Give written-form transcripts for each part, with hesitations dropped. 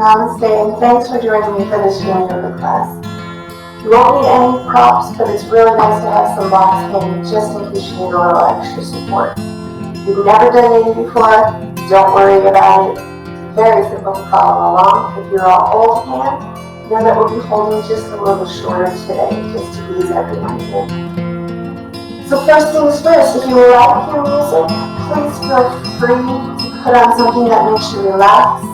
Namaste, and thanks for joining me for this yoga class. You won't need any props, but it's really nice to have some blocks handy just in case you need a little extra support. If you've never done yoga before, don't worry about it. It's very simple to follow along. If you're all old hand, know that we'll be holding just a little shorter today, just to ease everyone in. So first things first, if you like your music, please feel free to put on something that makes you relax.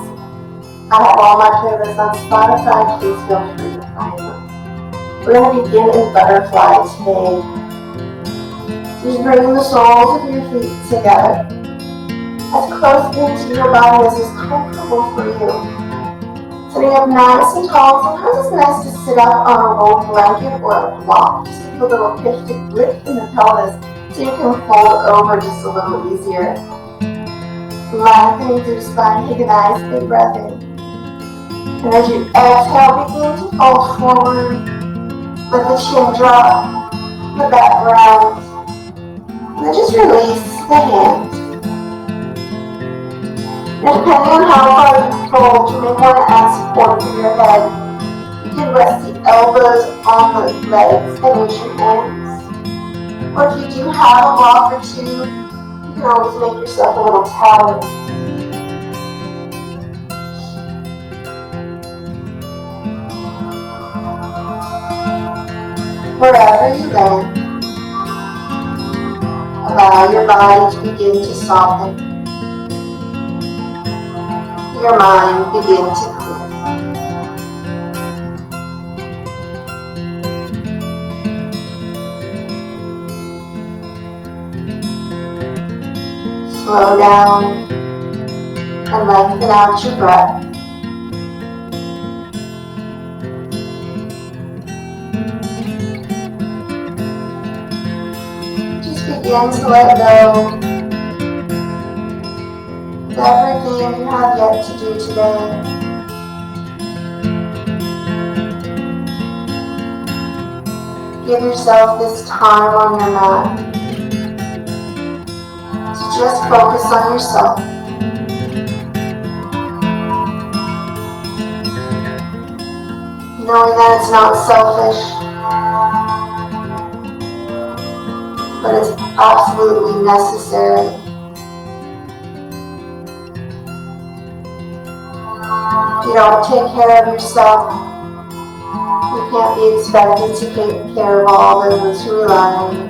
I have all my playlists on Spotify, please feel free to find them. We're going to begin in butterfly today. Just bring the soles of your feet together, as close into your body as is comfortable for you. Sitting up nice and tall, sometimes it's nice to sit up on a rolled blanket or a block, just to get a little lift in the pelvis so you can fold over just a little easier. Lengthening through the spine, take a nice big breath in. And as you exhale, begin to fold forward. Let the chin drop, the back round. And then just release the hands. Now, depending on how far you fold, you may want to add support for your head. You can rest the elbows on the legs and use your hands. Or if you do have a block or two, you can always make yourself a little towel. Wherever you land, allow your body to begin to soften. Your mind begin to clear. Slow down and lengthen out your breath. Just begin to let go of everything you have yet to do today. Give yourself this time on your mat to just focus on yourself. Knowing that it's not selfish, but it's absolutely necessary. If you don't take care of yourself, you can't be expected to take care of all those who rely on you.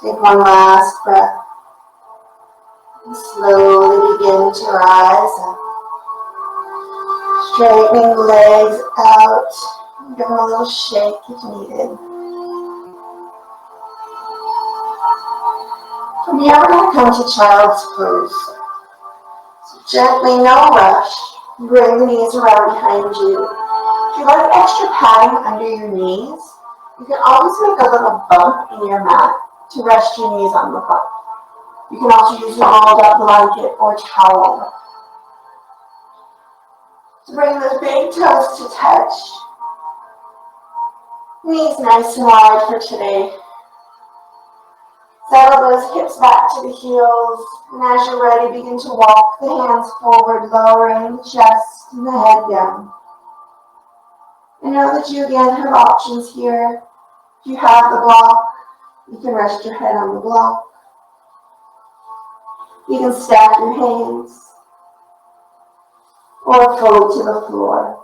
Take one last breath and slowly begin to rise up. Straightening the legs out. Give them a little shake if needed. From here we're going to come to child's pose. So gently, no rush. Bring the knees around behind you. If you like extra padding under your knees, you can always make a little bump in your mat to rest your knees on the front. You can also use a rolled up blanket or towel. So bring those big toes to touch. Knees nice and wide for today. Settle those hips back to the heels, and as you're ready, begin to walk the hands forward, lowering the chest and the head down. And know that you again have options here. If you have the block, you can rest your head on the block. You can stack your hands or fully to the floor.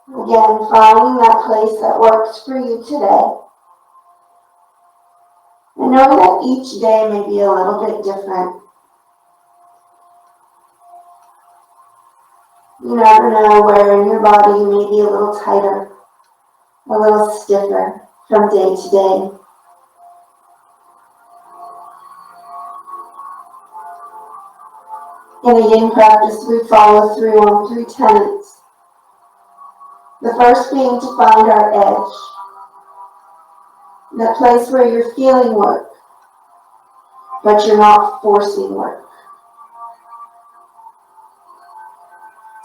Again, finding that place that works for you today. And knowing that each day may be a little bit different. You never know where in your body you may be a little tighter, a little stiffer from day to day. In a yin practice, we follow through on 3 tenets. The first being to find our edge, that place where you're feeling work, but you're not forcing work.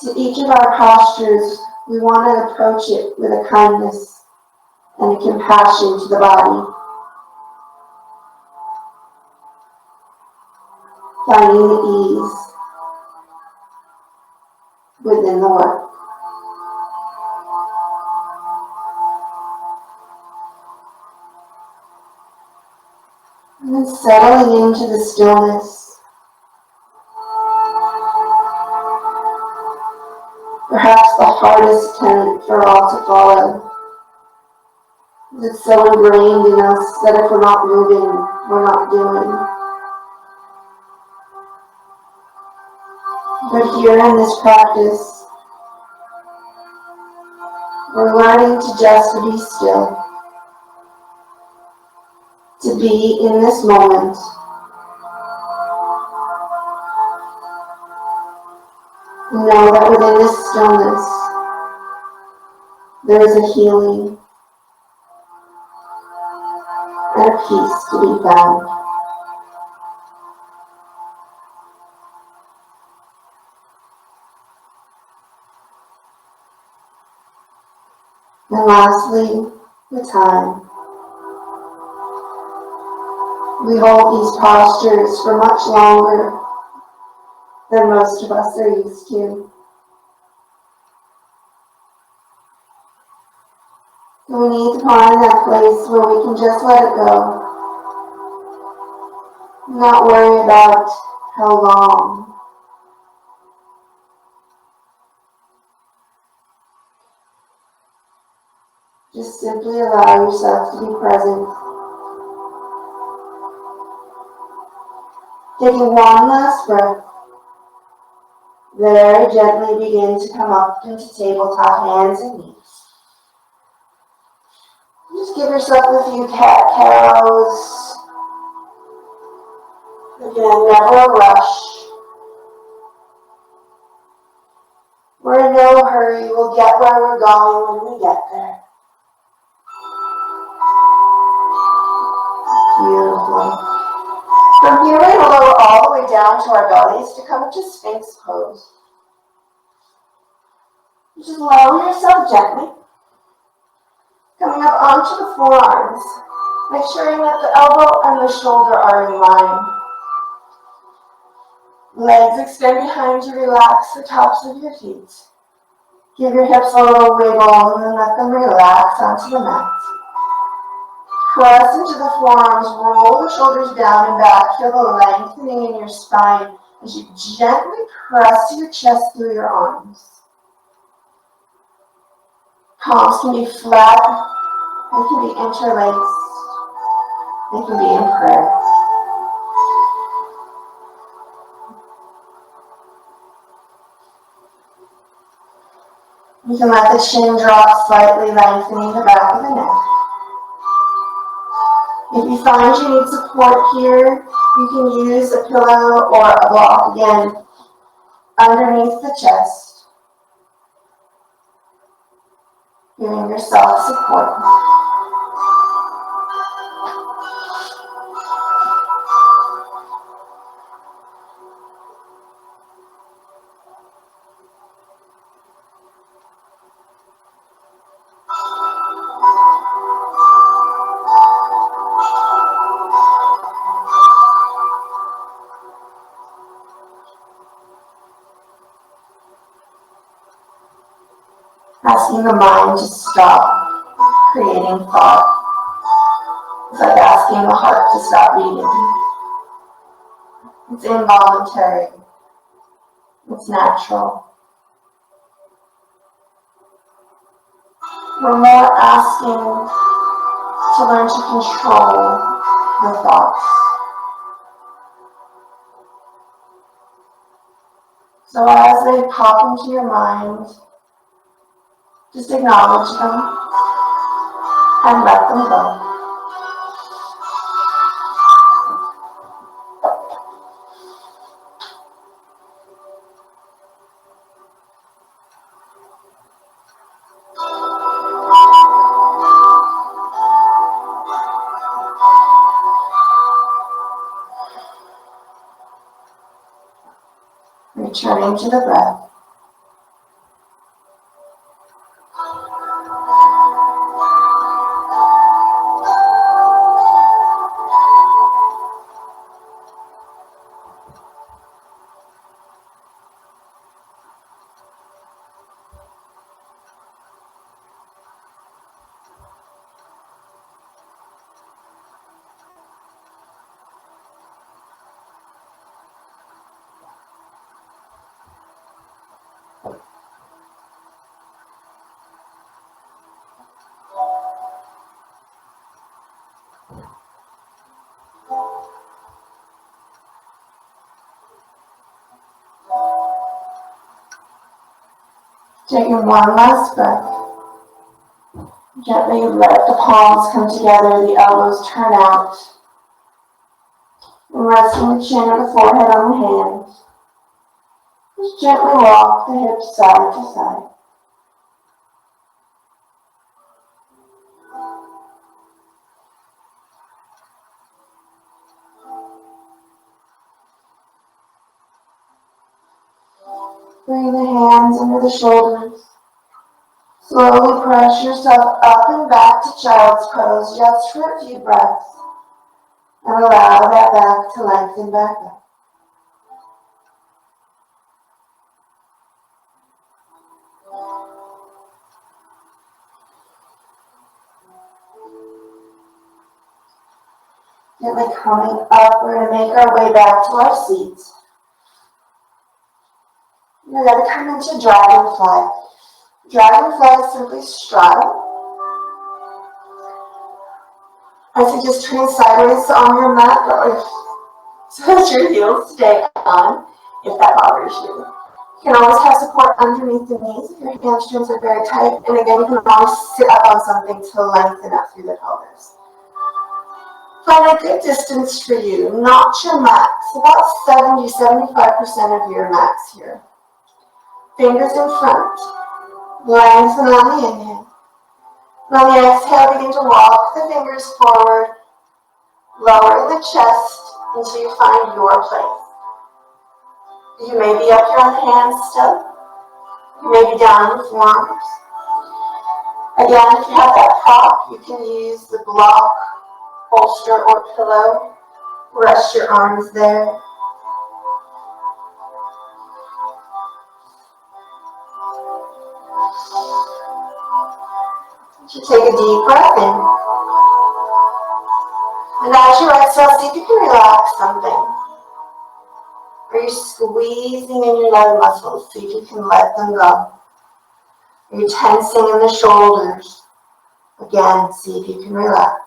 To each of our postures, we want to approach it with a kindness and a compassion to the body. Finding the ease within the work. And then settling into the stillness. Perhaps the hardest tenet for all to follow. It's so ingrained in us that if we're not moving, we're not doing. But here in this practice, we're learning to just be still. To be in this moment. Know that within this stillness, there is a healing and a peace to be found. And lastly, the time. We hold these postures for much longer than most of us are used to. And we need to find that place where we can just let it go. Not worry about how long. Just simply allow yourself to be present. Taking one last breath. Very gently begin to come up into tabletop, hands and knees. Just give yourself a few cat-cows. Again, never a rush. We're in no hurry. We'll get where we're going when we get there. Beautiful. From here, we're going to lower all the way down to our bellies to come into Sphinx pose. Just lower yourself gently. Coming up onto the forearms. Make sure that the elbow and the shoulder are in line. Legs extend behind you, relax the tops of your feet. Give your hips a little wiggle and then let them relax onto the mat. Press into the forearms, roll the shoulders down and back, feel the lengthening in your spine as you gently press your chest through your arms. Palms can be flat, they can be interlaced, they can be in prayer. You can let the chin drop slightly, lengthening the back of the neck. If you find you need support here, you can use a pillow or a block again underneath the chest. giving yourself support. Asking the mind to stop creating thought. It's like asking the heart to stop beating. It's involuntary. It's natural. We're more asking to learn to control the thoughts. So as they pop into your mind, just acknowledge them and let them go. Returning to the breath. Taking one last breath. Gently let the palms come together, the elbows turn out. And resting the chin or the forehead on the hands. Just gently walk the hips side to side. Bring the hands under the shoulders. Slowly press yourself up and back to child's pose just for a few breaths. And allow that back to lengthen back up. Gently coming up, we're going to make our way back to our seats. We're going to come into dragonfly. Dragonfly is simply straddle. I suggest turning sideways on your mat, so that your heels stay on, if that bothers you. You can always have support underneath the knees if your hamstrings are very tight. And again, you can always sit up on something to lengthen up through the pelvis. Find a good distance for you. Notch your max, about 70-75% of your max here. Fingers in front. Lengthen on the inhale. And on the exhale, begin to walk the fingers forward. Lower the chest until you find your place. You may be up here on the hands still. You may be down on the forearms. Again, if you have that prop, you can use the block, bolster, or pillow. Rest your arms there. You take a deep breath in. And as you exhale, see if you can relax something. Are you squeezing in your leg muscles? See if you can let them go. Are you tensing in the shoulders? Again, see if you can relax.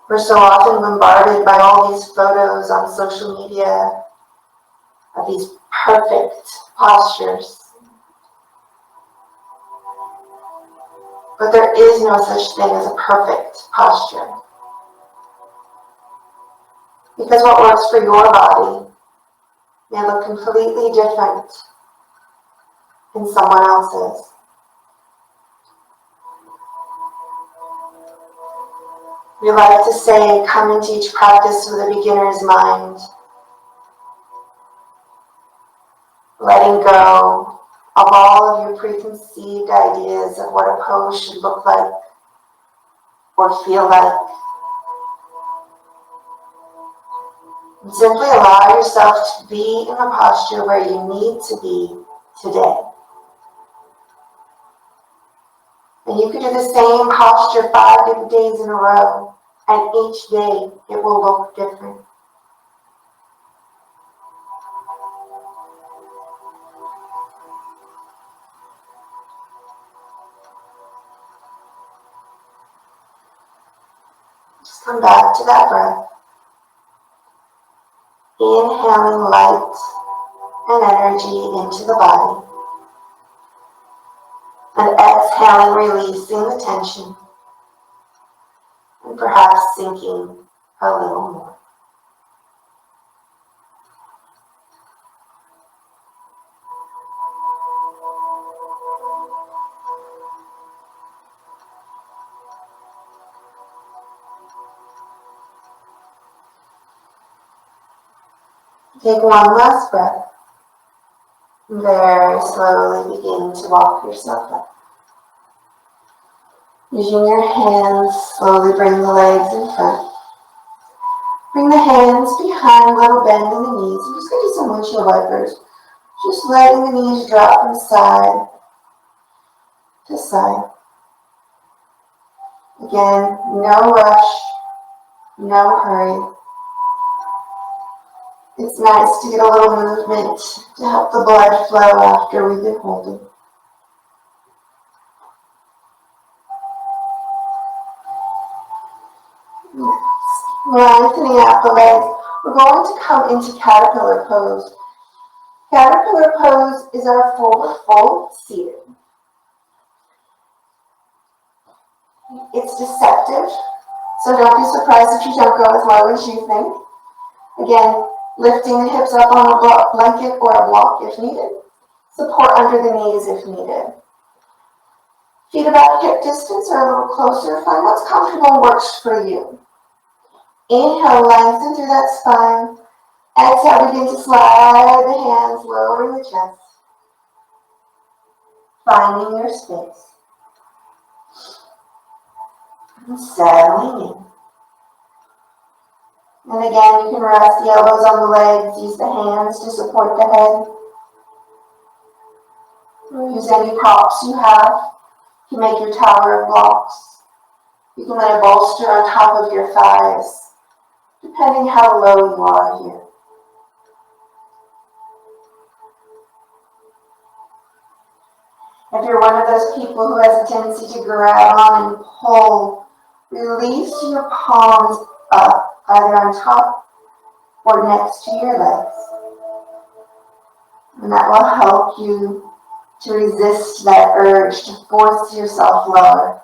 We're so often bombarded by all these photos on social media of these perfect postures. But there is no such thing as a perfect posture. Because what works for your body may look completely different than someone else's. We like to say, come into each practice with a beginner's mind, letting go of all of your preconceived ideas of what a pose should look like or feel like. And simply allow yourself to be in the posture where you need to be today. And you can do the same posture 5 different days in a row, and each day it will look different. Just come back to that breath. Inhaling light and energy into the body. And exhaling, releasing the tension. And perhaps sinking a little more. Take one last breath. And very slowly begin to walk yourself up. Using your hands, slowly bring the legs in front. Bring the hands behind, little bend in the knees. I'm just going to do some windshield wipers. Just letting the knees drop from side to side. Again, no rush, no hurry. It's nice to get a little movement to help the blood flow after we've been holding. Lengthening out the legs. We're going to come into caterpillar pose. Caterpillar pose is our forward fold seated. It's deceptive, so don't be surprised if you don't go as low as you think. Again, lifting the hips up on a blanket or a block if needed. Support under the knees if needed. Feet about hip distance or a little closer. Find what's comfortable and works for you. Inhale, lengthen through that spine. Exhale, begin to slide the hands, lowering the chest. Finding your space. And settling in. And again, you can rest the elbows on the legs, use the hands to support the head. Use any props you have to make your tower of blocks. You can lay a bolster on top of your thighs, depending how low you are here. If you're one of those people who has a tendency to grab on and pull, release your palms up, either on top or next to your legs. And that will help you to resist that urge to force yourself lower.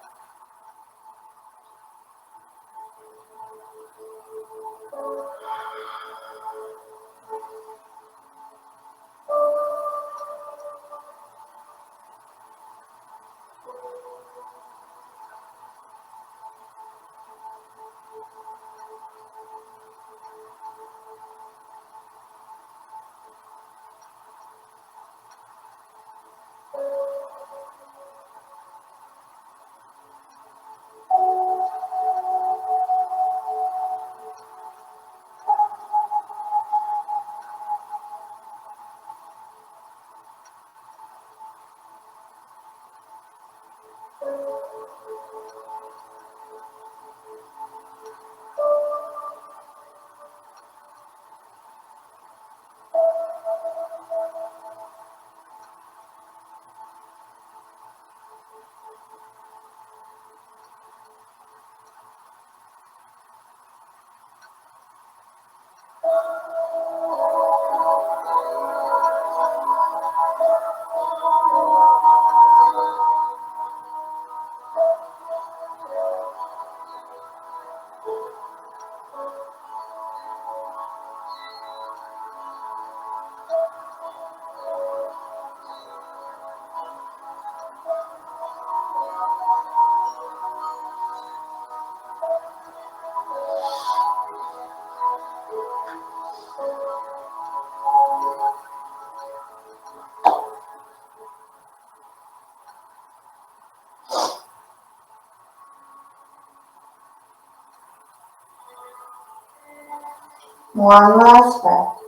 One last breath.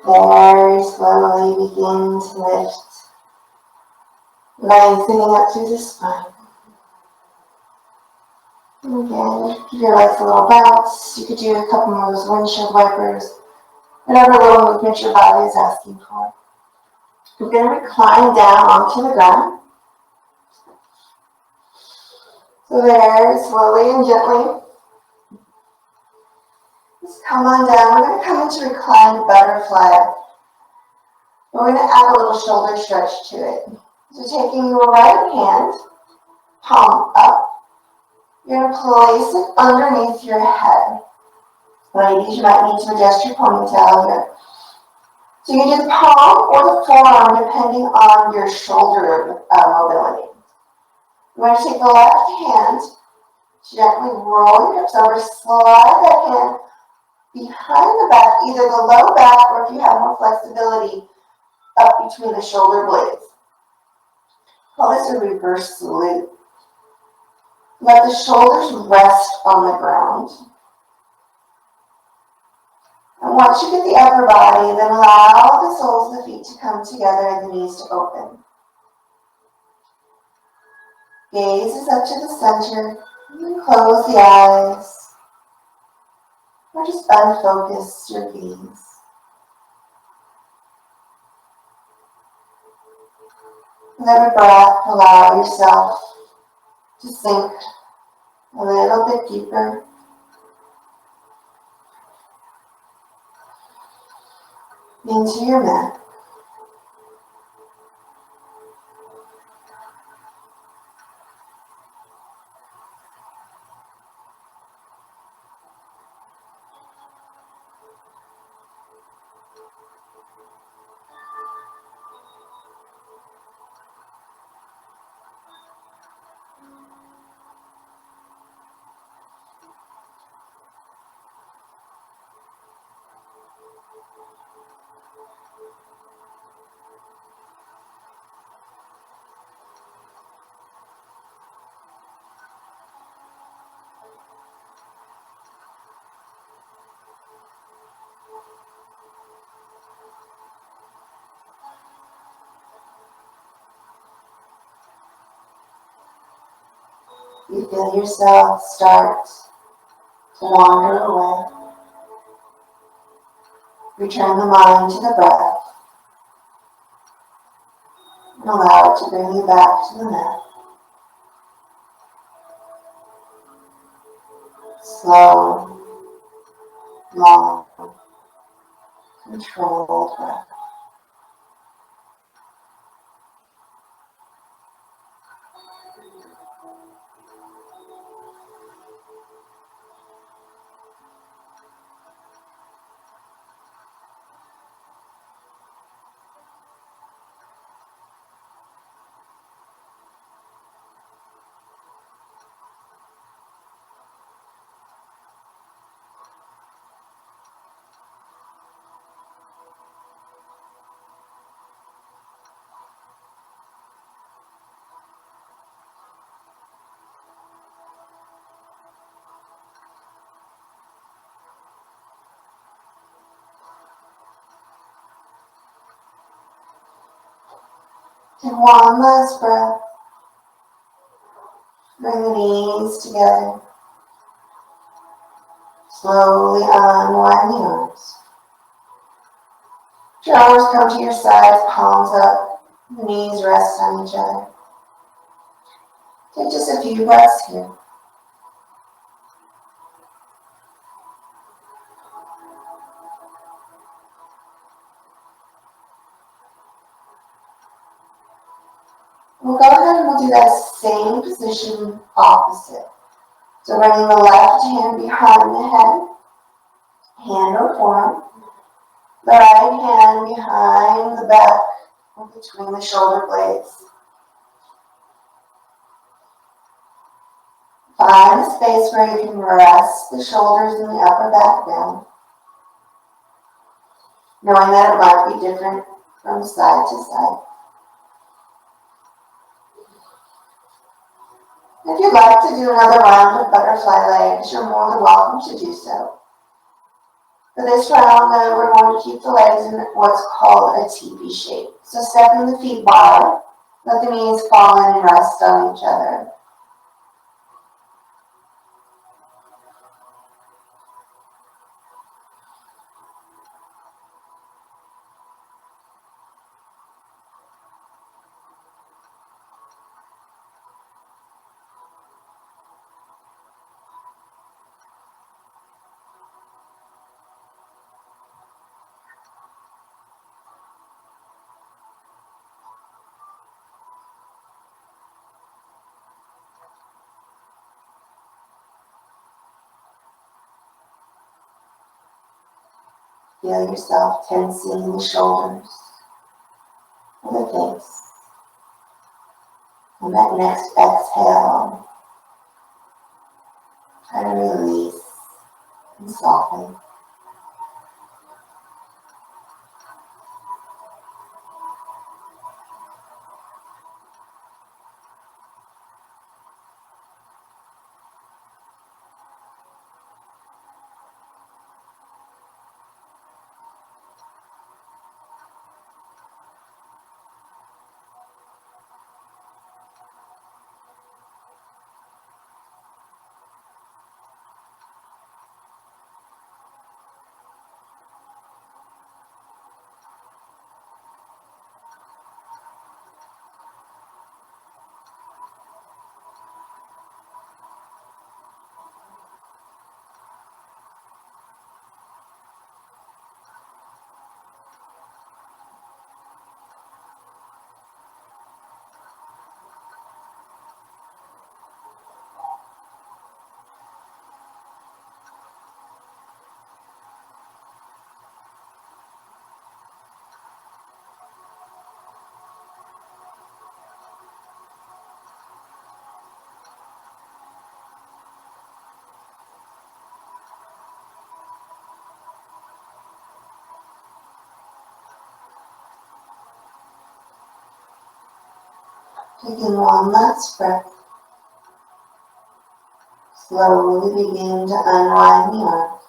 Very slowly begin to lift, lengthening up through the spine. And again, give your legs a little bounce. You could do a couple more of those windshield wipers, whatever little movement your body is asking for. You're going to recline down onto the ground. So there, slowly and gently, just come on down. We're going to come into reclined butterfly. We're going to add a little shoulder stretch to it. So taking your right hand, palm up, you're going to place it underneath your head. Ladies, you might need to adjust your ponytail here. So you can do the palm or the forearm depending on your shoulder mobility. You're going to take the left hand, gently roll your hips over, slide that hand behind the back, either the low back or if you have more flexibility, up between the shoulder blades. Call this a reverse salute. Let the shoulders rest on the ground. And once you get the upper body, then allow the soles of the feet to come together and the knees to open. Gaze is up to the center, and then close the eyes. Or just unfocus your gaze. With every breath, allow yourself to sink a little bit deeper. Into your mat. You feel yourself start to wander away. Return the mind to the breath and allow it to bring you back to the mat. Slow, long, controlled breath. Take one last breath. Bring the knees together. Slowly unwind the arms. Your arms come to your sides, palms up. The knees rest on each other. Take just a few breaths here. We'll go ahead and we'll do that same position opposite. So bringing the left hand behind the head, hand or forearm. The right hand behind the back or between the shoulder blades. Find a space where you can rest the shoulders and the upper back down, knowing that it might be different from side to side. If you'd like to do another round of butterfly legs, you're more than welcome to do so. For this round, we're going to keep the legs in what's called a teepee shape. So stepping the feet wide, let the knees fall in and rest on each other. Feel yourself tensing the shoulders and the face. On that next exhale, try to release and soften. Taking one last breath, slowly begin to unwind the arms.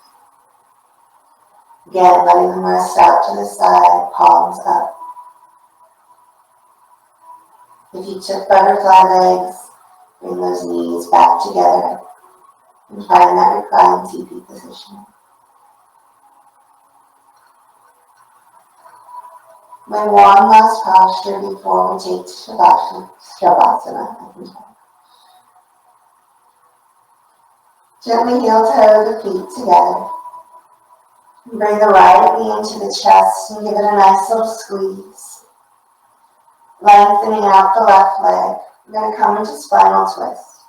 Again, letting them rest out to the side, palms up. If you took butterfly legs, bring those knees back together and find that reclined teepee position. My one last posture before we take to Shavasana. Gently heel toe the feet together. Bring the right knee into the chest and give it a nice little squeeze. Lengthening out the left leg. We're going to come into spinal twist.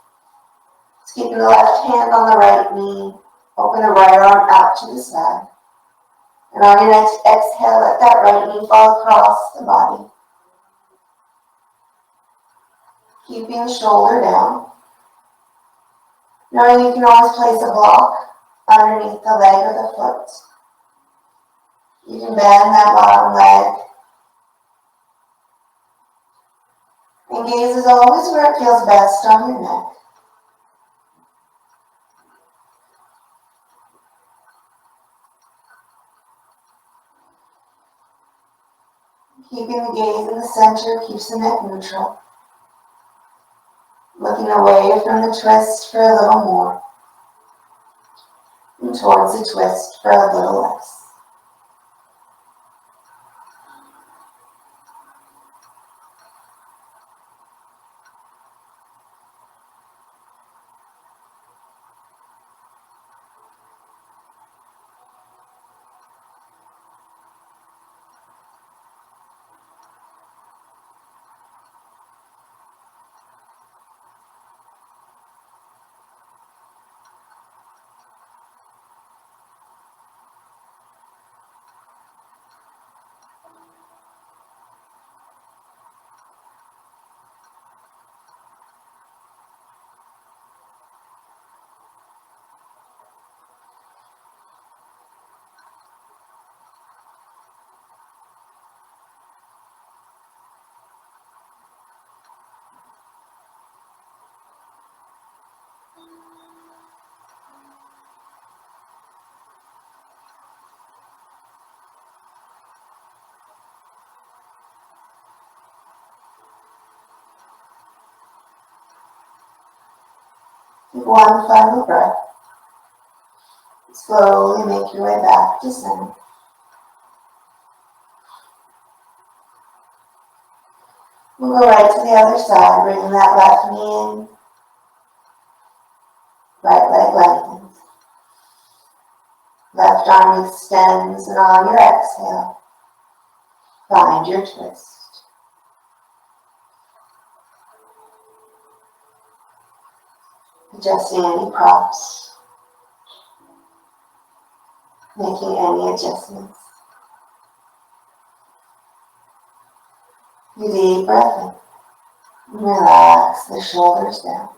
Just keeping the left hand on the right knee. Open the right arm out to the side. And on your next exhale, let that right knee fall across the body. Keeping the shoulder down. Knowing you can always place a block underneath the leg or the foot. You can bend that bottom leg. And gaze is always where it feels best on your neck. Keeping the gaze in the center keeps the neck neutral. Looking away from the twist for a little more. And towards the twist for a little less. Take one final breath. Slowly make your way back to center. We'll go right to the other side, bringing that left knee in. Right leg lengthens. Left arm extends, and on your exhale, find your twist. Adjusting any props. Making any adjustments. You deep breath in. And relax the shoulders down.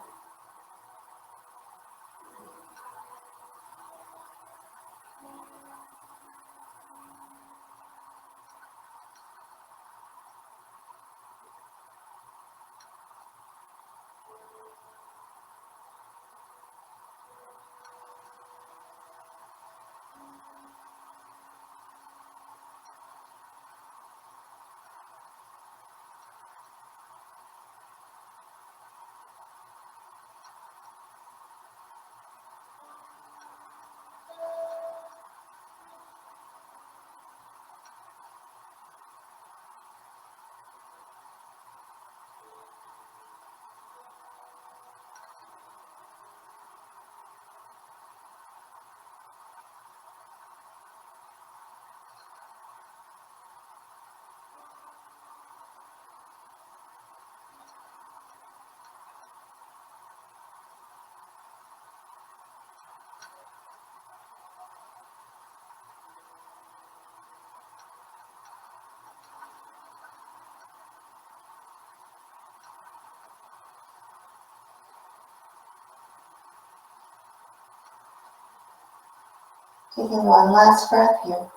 Taking one last breath here.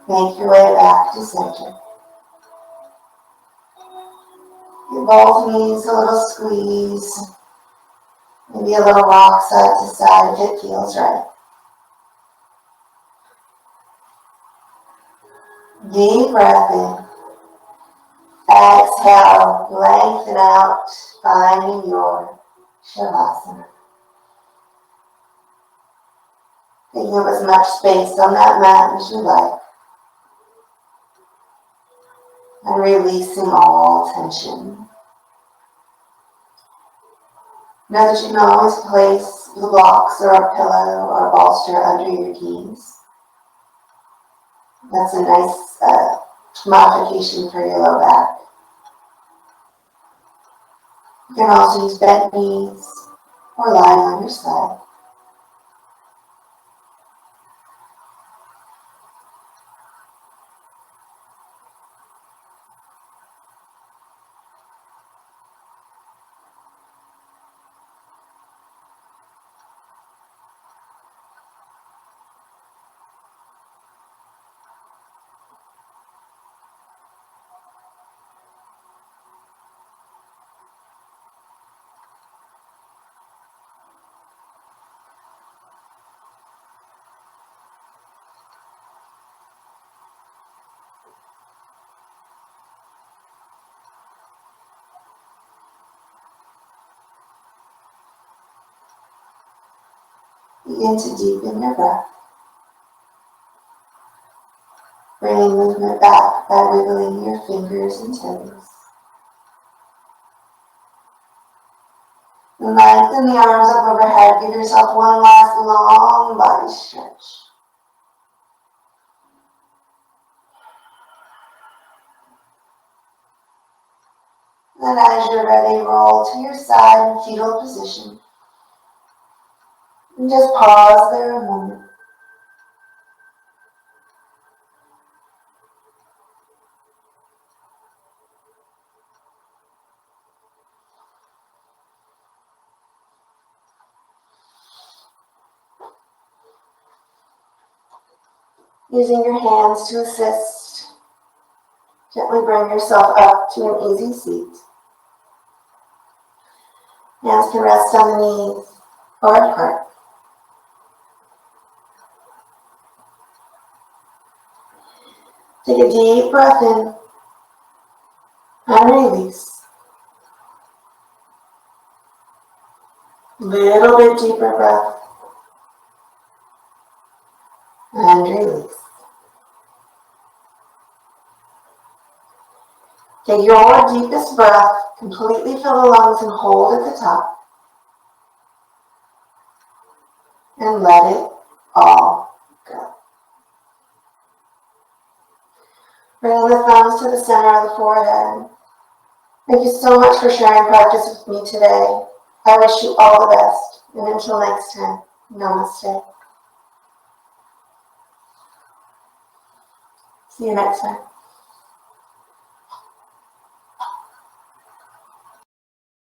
Make your way back to center. Give both knees a little squeeze. Maybe a little rock side to side if it feels right. Deep breath in. Exhale, lengthen out, finding your Shavasana. Taking up as much space on that mat as you like. And releasing all tension. Know that you can always place the blocks or a pillow or a bolster under your knees. That's a nice modification for your low back. You can also use bent knees or lying on your side. Begin to deepen your breath. Bringing movement back by wiggling your fingers and toes. And lengthen the arms up overhead. Give yourself one last long body stretch. Then as you're ready, roll to your side in fetal position. And just pause there a moment. Using your hands to assist, gently bring yourself up to an easy seat. Hands can rest on the knees or at heart. Take a deep breath in and release. Little bit deeper breath. And release. Take your deepest breath, completely fill the lungs and hold at the top. And let it all go. Bring the thumbs to the center of the forehead. Thank you so much for sharing practice with me today. I wish you all the best. And until next time, namaste. See you next time.